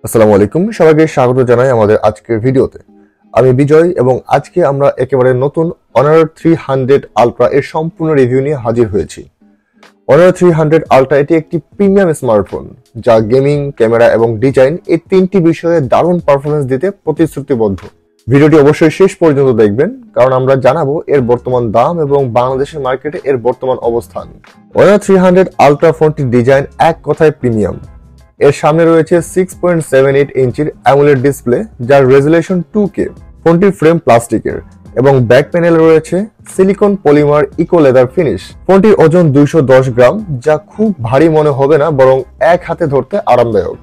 আসসালামু আলাইকুম, সবাইকে স্বাগত জানাই আমাদের আজকের ভিডিওতে। আমি বিজয় এবং আজকে আমরা একেবারে নতুন Honor 300 Ultra এর সম্পূর্ণ রিভিউ নিয়ে হাজির হয়েছি। Honor 300 Ultra এটি একটি প্রিমিয়াম স্মার্টফোন যা গেমিং, ক্যামেরা এবং ডিজাইন এই তিনটি বিষয়ে দারুণ পারফরমেন্স দিতে প্রতিশ্রুতিবদ্ধ। ভিডিওটি অবশ্যই শেষ পর্যন্ত দেখবেন কারণ আমরা জানাবো এর বর্তমান দাম এবং বাংলাদেশের মার্কেটে এর বর্তমান অবস্থান। Honor 300 Ultra ফোনটির ডিজাইন এক কথায় প্রিমিয়াম। এর সামনে রয়েছে 6.78 ইঞ্চির অ্যামোলেড ডিসপ্লে যার রেজুলেশন 2K। ফোনটির ফ্রেম প্লাস্টিকের এবং ব্যাক প্যানেলে রয়েছে silicone polymer eco leather finish. ফোনটির ওজন 210 গ্রাম, যা খুব ভারী মনে হবে না, বরং এক হাতে ধরতে আরামদায়ক।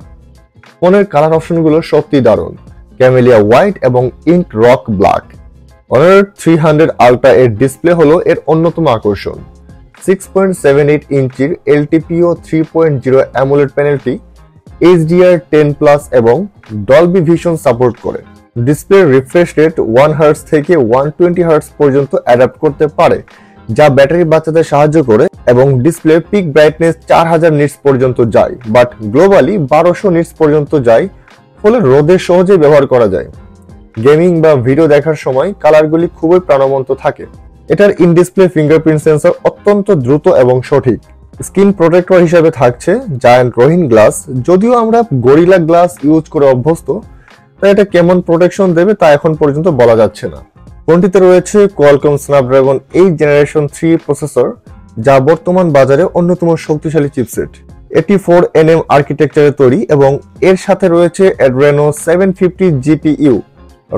ফোনের কালার অপশনগুলো সত্যি দারুণ, ক্যামেলিয়া হোয়াইট এবং ink rock black. Honor 300 Ultra এর ডিসপ্লে হলো এর অন্যতম আকর্ষণ। 6.78 ইঞ্চির LTPO 3.0 অ্যামোলেড প্যানেলটি HDR10+ এবং ডলবি ভিশন সাপোর্ট করে। ডিসপ্লে রিফ্রেশ রেট 1 হার্টজ থেকে 120 হার্টজ পর্যন্ত অ্যাডাপ্ট করতে পারে, যা ব্যাটারি বাঁচাতে সাহায্য করে, এবং ডিসপ্লে পিক ব্রাইটনেস 4000 নিটস পর্যন্ত যায়, বাট গ্লোবালি 1200 নিটস পর্যন্ত যায়, ফলে রোদে সহজেই ব্যবহার করা যায়। গেমিং বা ভিডিও দেখার সময় কালারগুলি খুবই প্রাণবন্ত থাকে। এটার ইন ডিসপ্লে ফিঙ্গারপ্রিন্ট সেন্সর অত্যন্ত দ্রুত এবং সঠিক। স্ক্রিন প্রোটেক্টর হিসেবে থাকছে জায়ান্ট রোহিন গ্লাস। যদিও আমরা গরিলা গ্লাস ইউজ করে অভ্যস্ত, তাই এটা কেমন প্রোটেকশন দেবে তা এখন পর্যন্ত বলা যাচ্ছে না। ফোনটিতে রয়েছে কোয়ালকম স্ন্যাপড্রাগন 8 জেনারেশন 3 প্রসেসর, যা বর্তমান বাজারে অন্যতম শক্তিশালী চিপসেট। এটি 4nm আর্কিটেকচারে তৈরি এবং এর সাথে রয়েছে Adreno 750 GPU।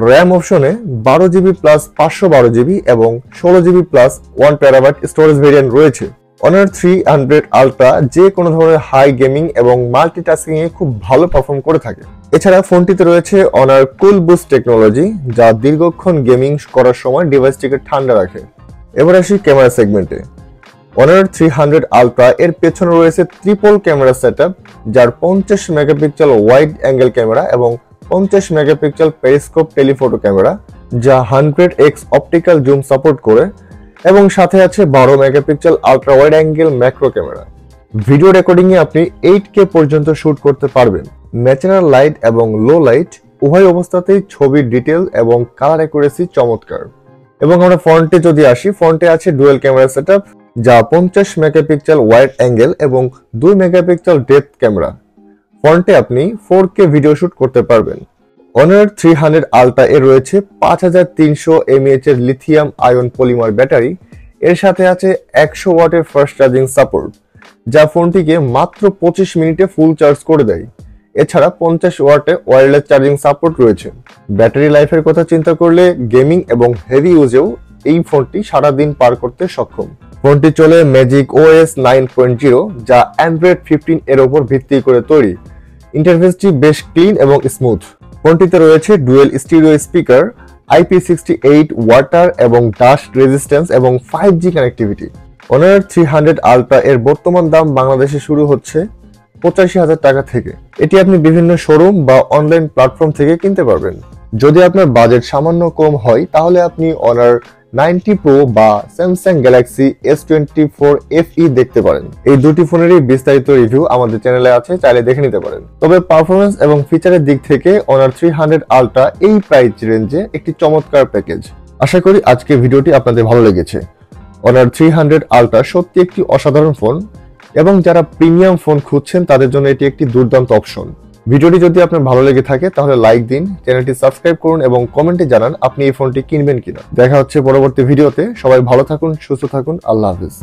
র্যাম অপশনে 12GB প্লাস 512GB এবং 16GB plus 1TB storage variant রয়েছে। Honor 300 Ultra যে কোনো ধরনের হাই গেমিং এবং মাল্টিটাস্কিং এ খুব ভালো পারফর্ম করে থাকে। এছাড়া ফোনটিতে রয়েছে Honor কুল বুস্ট টেকনোলজি, যা দীর্ঘক্ষণ গেমিং করার সময় ডিভাইসটিকে ঠান্ডা রাখে। এবার আসি ক্যামেরা সেগমেন্টে। Honor 300 Ultra এর পেছনে রয়েছে ট্রিপল ক্যামেরা সেটআপ, যার 50 মেগাপিক্সেল ওয়াইড অ্যাঙ্গেল ক্যামেরা এবং 50 মেগাপিক্সেল পেরিস্কোপ টেলিফটো ক্যামেরা, যা 100x অপটিক্যাল জুম সাপোর্ট করে, এবং সাথে আছে 12 megapixel ultra wide angle macro camera. Video recording এ আপনি 8K পর্যন্ত শুট করতে পারবেন। ন্যাচারাল লাইট এবং লো লাইট উভয় অবস্থাতেই ছবির ডিটেল এবং কালার অ্যাকুরেসি চমৎকার। এবং আমরা ফ্রন্টে যদি আসি, ফ্রন্টে আছে ডুয়াল ক্যামেরা সেটআপ, যা 50 মেগাপিক্সেল ওয়াইড অ্যাঙ্গেল এবং 2 মেগাপিক্সেল ডেপথ ক্যামেরা। ফ্রন্টে আপনি 4K ভিডিও শুট করতে পারবেন। Honor 300 Ultra এর রয়েছে 5300 mAh এর লিথিয়াম আয়ন পলিমার ব্যাটারি। এর সাথে আছে 100 ওয়াটের ফাস্ট চার্জিং সাপোর্ট, যা ফোনটিকে মাত্র 25 মিনিটে ফুল চার্জ করে দেয়। এছাড়া 50 ওয়াটে ওয়্যারলেস চার্জিং সাপোর্ট রয়েছে। ব্যাটারি লাইফের কথা চিন্তা করলে গেমিং এবং হেভি ইউজেও এই ফোনটি সারা দিন পার করতে সক্ষম। ফোনটি চলে ম্যাজিক OS 9.0, যা Android 15 এর উপর ভিত্তি করে তৈরি। ইন্টারফেসটি বেশ ক্লিন এবং স্মুথ। ফোনটিতে রয়েছে dual stereo speaker, IP68 water এবং ডাস্ট রেজিস্ট্যান্স এবং 5G কানেক্টিভিটি। Honor 300 Ultra এর বর্তমান দাম বাংলাদেশে শুরু হচ্ছে 85,000 টাকা থেকে। এটি আপনি বিভিন্ন শোরুম বা অনলাইন প্ল্যাটফর্ম থেকে কিনতে পারবেন। যদি আপনার বাজেট সামান্য কম হয়, তাহলে আপনি Honor 90 Pro বা Samsung Galaxy S24 FE দেখতে পারেন। এই দুটি ফোনেরই বিস্তারিত রিভিউ আমাদের চ্যানেলে আছে, চাইলে দেখে নিতে পারেন। তবে পারফরমেন্স এবং ফিচারের দিক থেকে Honor 300 Ultra এই প্রাইস রেঞ্জে একটি চমৎকার প্যাকেজ। আশা করি আজকের ভিডিওটি আপনাদের ভালো লেগেছে। Honor 300 Ultra সত্যি একটি অসাধারণ ফোন, এবং যারা প্রিমিয়াম ফোন খুঁজছেন তাদের জন্য এটি একটি দুর্দান্ত অপশন। ভিডিওটি যদি আপনার ভালো লেগে থাকে তাহলে লাইক দিন, চ্যানেলটি সাবস্ক্রাইব করুন এবং কমেন্টে জানান আপনি এই ফোনটি কিনবেন কিনা। দেখা হচ্ছে পরবর্তী ভিডিওতে। সবাই ভালো থাকুন, সুস্থ থাকুন। আল্লাহ হাফেজ।